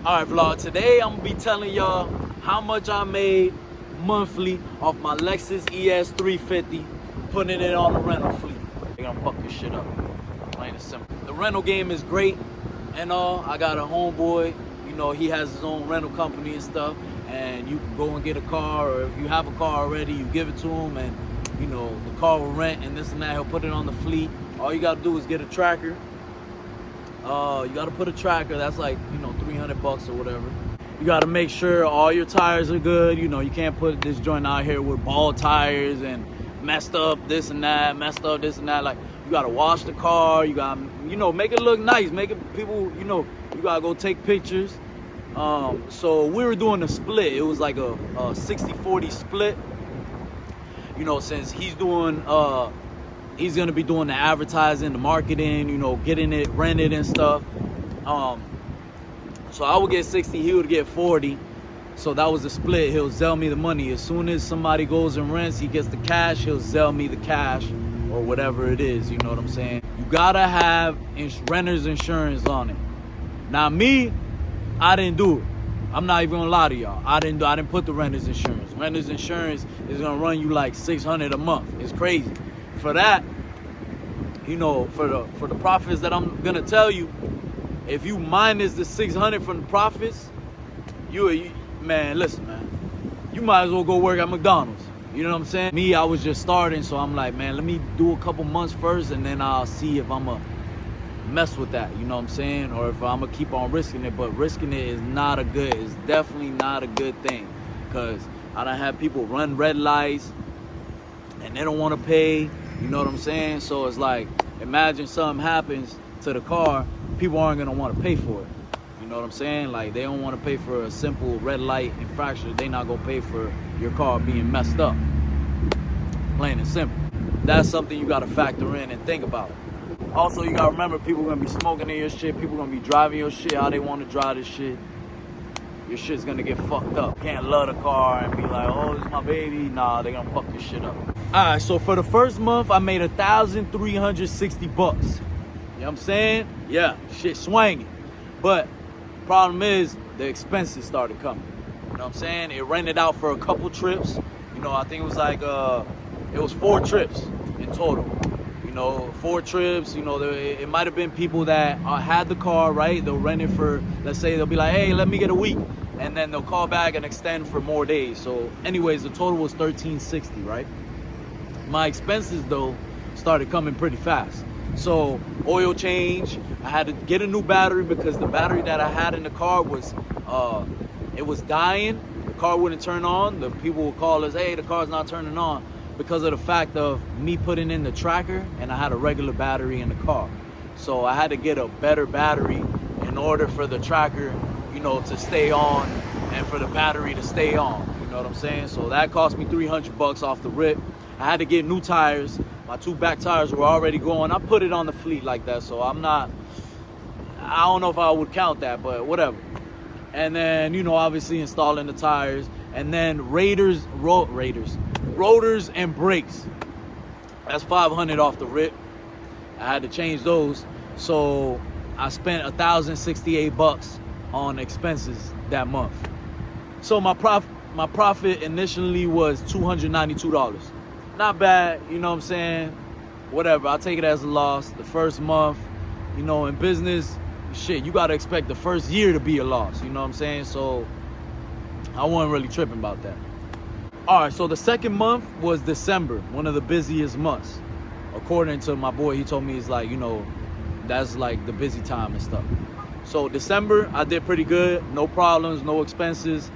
Alright vlog, today I'm gonna be telling y'all how much I made monthly off my Lexus ES350, putting it on the rental fleet. They're gonna fuck this shit up, plain and simple. The rental game is great and all. I got a homeboy, you know, he has his own rental company and stuff, and you can go and get a car, or if you have a car already, you give it to him, and you know, the car will rent and this and that. He'll put it on the fleet. All you gotta do is get a tracker. You gotta put a tracker, that's like, you know, 300 bucks or whatever. You gotta make sure all your tires are good. You know, you can't put this joint out here with bald tires and messed up this and that, Like, you gotta wash the car, you gotta, you know, make it look nice, make it, people, you know, you gotta go take pictures. So we were doing a split. It was like a 60-40 split. You know, since he's doing, he's gonna be doing the advertising, the marketing, you know, getting it rented and stuff. So I would get 60, he would get 40. So that was the split. He'll Zelle me the money. As soon as somebody goes and rents, he gets the cash, he'll Zelle me the cash or whatever it is, you know what I'm saying? You gotta have renter's insurance on it. Now me, I didn't do it. I'm not even gonna lie to y'all. I didn't put the renter's insurance. Renter's insurance is gonna run you like $600 a month. It's crazy. For that, you know, for the profits that I'm gonna tell you, if you minus the 600 from the profits, you man, listen, man, you might as well go work at McDonald's. You know what I'm saying? Me, I was just starting, so I'm like, man, let me do a couple months first, and then I'll see if I'm gonna mess with that. You know what I'm saying? Or if I'm gonna keep on risking it. But risking it is it's definitely not a good thing, because I done have people run red lights and they don't want to pay. You know what I'm saying? So it's like, imagine something happens to the car, people aren't gonna want to pay for it. You know what I'm saying? Like, they don't want to pay for a simple red light infraction. They not gonna pay for your car being messed up. Plain and simple. That's something you gotta factor in and think about. Also, you gotta remember, people gonna be smoking in your shit, people gonna be driving your shit how they want to drive this shit. Your shit's gonna get fucked up. You can't love the car and be like, oh, this is my baby. Nah, they gonna fuck this shit up. Alright, so for the first month, I made 1,360 bucks. You know what I'm saying? Yeah, shit swinging. But problem is, the expenses started coming. You know what I'm saying? It rented out for a couple trips. You know, I think it was like, it was 4 trips in total. You know, 4 trips, you know, it might have been people that had the car, right? They'll rent it for, let's say, they'll be like, hey, let me get a week. And then they'll call back and extend for more days. So anyways, the total was 1,360, right? My expenses, though, started coming pretty fast. So oil change, I had to get a new battery because the battery that I had in the car was, it was dying. The car wouldn't turn on. The people would call us, hey, the car's not turning on, because of the fact of me putting in the tracker and I had a regular battery in the car. So I had to get a better battery in order for the tracker, you know, to stay on and for the battery to stay on. You know what I'm saying? So that cost me 300 bucks off the rip. I had to get new tires. My 2 back tires were already going. I put it on the fleet like that, so I don't know if I would count that, but whatever. And then, you know, obviously installing the tires, and then rotors and brakes. That's 500 off the rip. I had to change those. So I spent 1,068 bucks on expenses that month. So my profit initially was $292. Not bad, you know what I'm saying? Whatever, I'll take it as a loss. The first month, you know, in business, shit, you gotta expect the first year to be a loss, you know what I'm saying? So I wasn't really tripping about that. All right, so the second month was December, one of the busiest months. According to my boy, he told me it's like, you know, that's like the busy time and stuff. So December, I did pretty good, no problems, no expenses.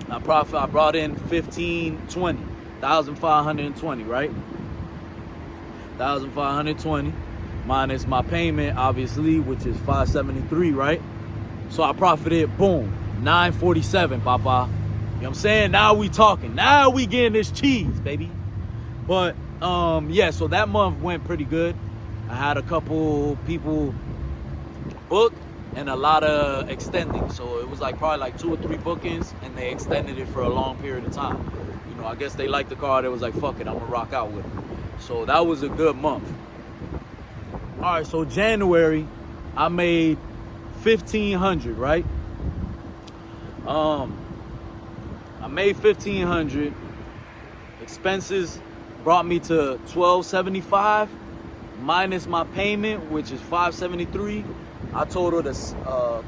I brought in 1,520, right? 1,520 minus my payment, obviously, which is 573, right? So I profited, boom, 947, papa. You know what I'm saying? Now we talking. Now we getting this cheese, baby. But yeah, so that month went pretty good. I had a couple people book and a lot of extending. So it was like probably like 2 or 3 bookings, and they extended it for a long period of time. You know, I guess they liked the car. They was like, fuck it, I'm gonna rock out with it. So that was a good month. All right, so January, I made 1,500, right? I made $1,500. Expenses brought me to $1,275 minus my payment, which is $573. I totaled a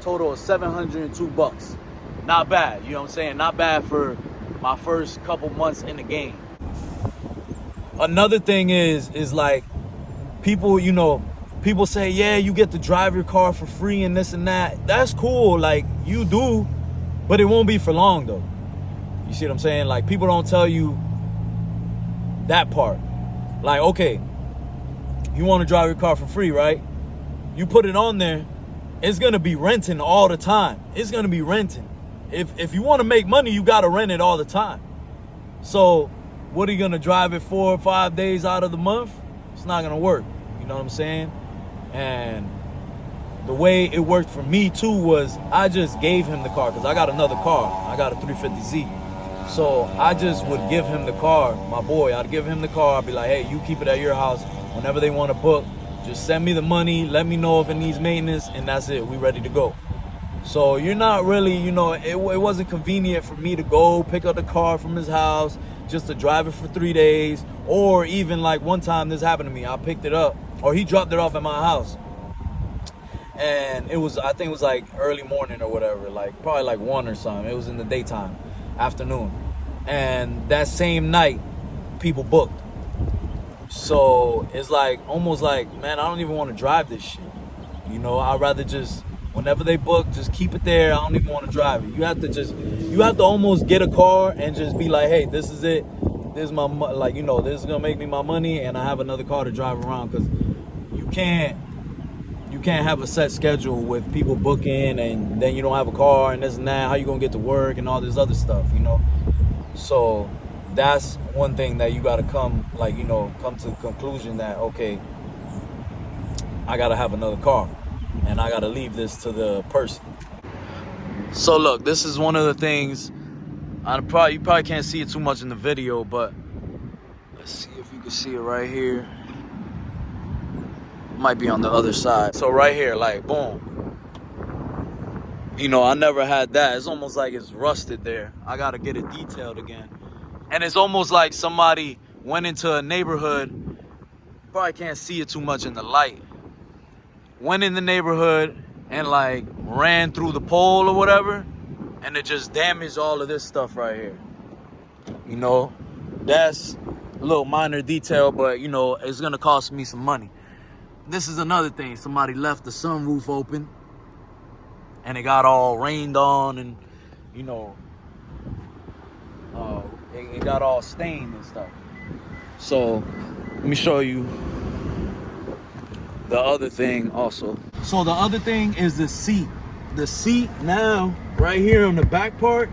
total of $702. Not bad, you know what I'm saying? Not bad for my first couple months in the game. Another thing is like people, you know, people say, yeah, you get to drive your car for free and this and that. That's cool, like you do, but it won't be for long though. You see what I'm saying? Like people don't tell you that part. Like, okay, you want to drive your car for free, right? You put it on there, it's gonna be renting all the time. It's gonna be renting. If you want to make money, you gotta rent it all the time. So what are you gonna drive it 4 or 5 days out of the month? It's not gonna work. You know what I'm saying? And the way it worked for me too was I just gave him the car because I got another car. I got a 350Z. So I just would give him the car, my boy. I'd give him the car. I'd be like, hey, you keep it at your house. Whenever they want to book, just send me the money. Let me know if it needs maintenance, and that's it. We ready to go. So you're not really, you know, it wasn't convenient for me to go pick up the car from his house just to drive it for 3 days. Or even like one time this happened to me. I picked it up, or he dropped it off at my house. And it was, I think it was like early morning or whatever, like probably like 1 or something. It was in the daytime, afternoon. And that same night, people booked. So it's like, almost like, man, I don't even want to drive this shit. You know, I'd rather just, whenever they book, just keep it there. I don't even want to drive it. You have to almost get a car and just be like, hey, this is it. This is my, like, you know, this is going to make me my money, and I have another car to drive around. Because you can't have a set schedule with people booking and then you don't have a car and this and that. How you going to get to work and all this other stuff, you know? So that's one thing that you got to come to the conclusion that, okay, I got to have another car and I got to leave this to the person. So look, this is one of the things, you probably can't see it too much in the video, but let's see if you can see it right here. It might be on the other side. So right here, like, boom. You know, I never had that. It's almost like it's rusted there. I got to get it detailed again. And it's almost like somebody went into a neighborhood. You probably can't see it too much in the light. Went in the neighborhood and like ran through the pole or whatever. And it just damaged all of this stuff right here. You know, that's a little minor detail, but you know, it's going to cost me some money. This is another thing. Somebody left the sunroof open and it got all rained on and, you know, it got all stained and stuff. So let me show you the other thing also. So the other thing is the seat. The seat now, right here on the back part,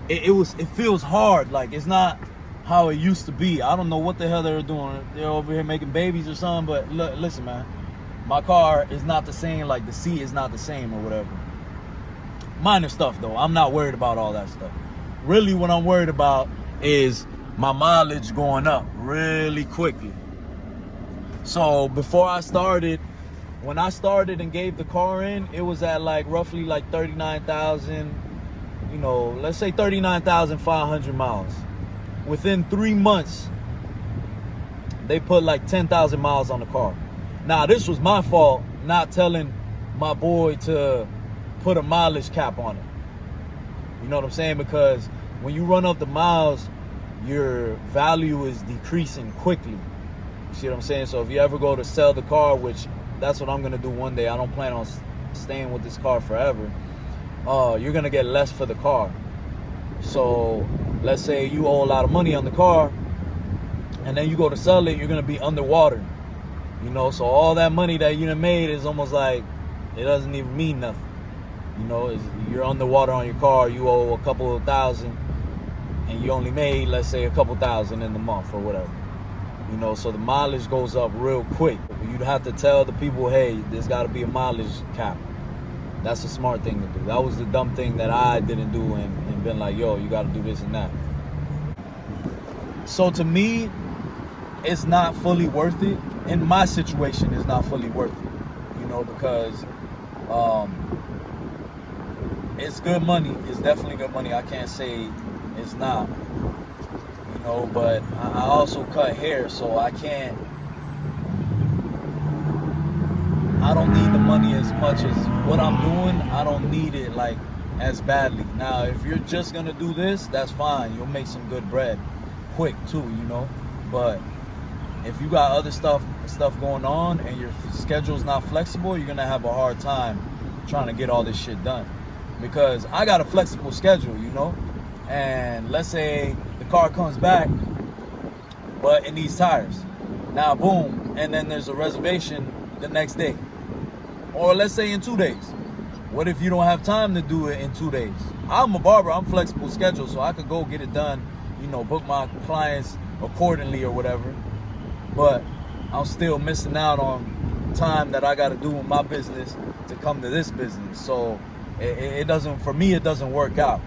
it feels hard. Like it's not how it used to be. I don't know what the hell they're doing. They're over here making babies or something. But look, listen, man, my car is not the same. Like the seat is not the same or whatever. Minor stuff though. I'm not worried about all that stuff. Really, what I'm worried about is my mileage going up really quickly. So before I started, when I started and gave the car in, it was at like roughly like 39,000, you know, let's say 39,500 miles. Within 3 months, they put like 10,000 miles on the car. Now, this was my fault not telling my boy to put a mileage cap on it. You know what I'm saying? Because when you run up the miles, your value is decreasing quickly. You see what I'm saying? So if you ever go to sell the car, which that's what I'm going to do one day. I don't plan on staying with this car forever. You're going to get less for the car. So let's say you owe a lot of money on the car and then you go to sell it, you're going to be underwater. You know, so all that money that you done made is almost like it doesn't even mean nothing. You know, you're underwater on your car, you owe a couple of thousand and you only made, let's say, a couple thousand in the month or whatever. You know, so the mileage goes up real quick. You'd have to tell the people, hey, there's got to be a mileage cap. That's a smart thing to do. That was the dumb thing that I didn't do and been like, yo, you got to do this and that. So to me, it's not fully worth it. In my situation, it's not fully worth it. You know, because it's good money. It's definitely good money. I can't say it's not, you know, but I also cut hair, so I don't need the money as much as what I'm doing. I don't need it like as badly. Now, if you're just gonna do this, that's fine. You'll make some good bread quick too, you know. But if you got other stuff going on and your schedule's not flexible, you're gonna have a hard time trying to get all this shit done. Because I got a flexible schedule, you know. And let's say the car comes back, but it needs tires. Now, boom, and then there's a reservation the next day. Or let's say in 2 days. What if you don't have time to do it in 2 days? I'm a barber, I'm flexible schedule, so I could go get it done, you know, book my clients accordingly or whatever. But I'm still missing out on time that I gotta do in my business to come to this business. So it doesn't, for me, it doesn't work out.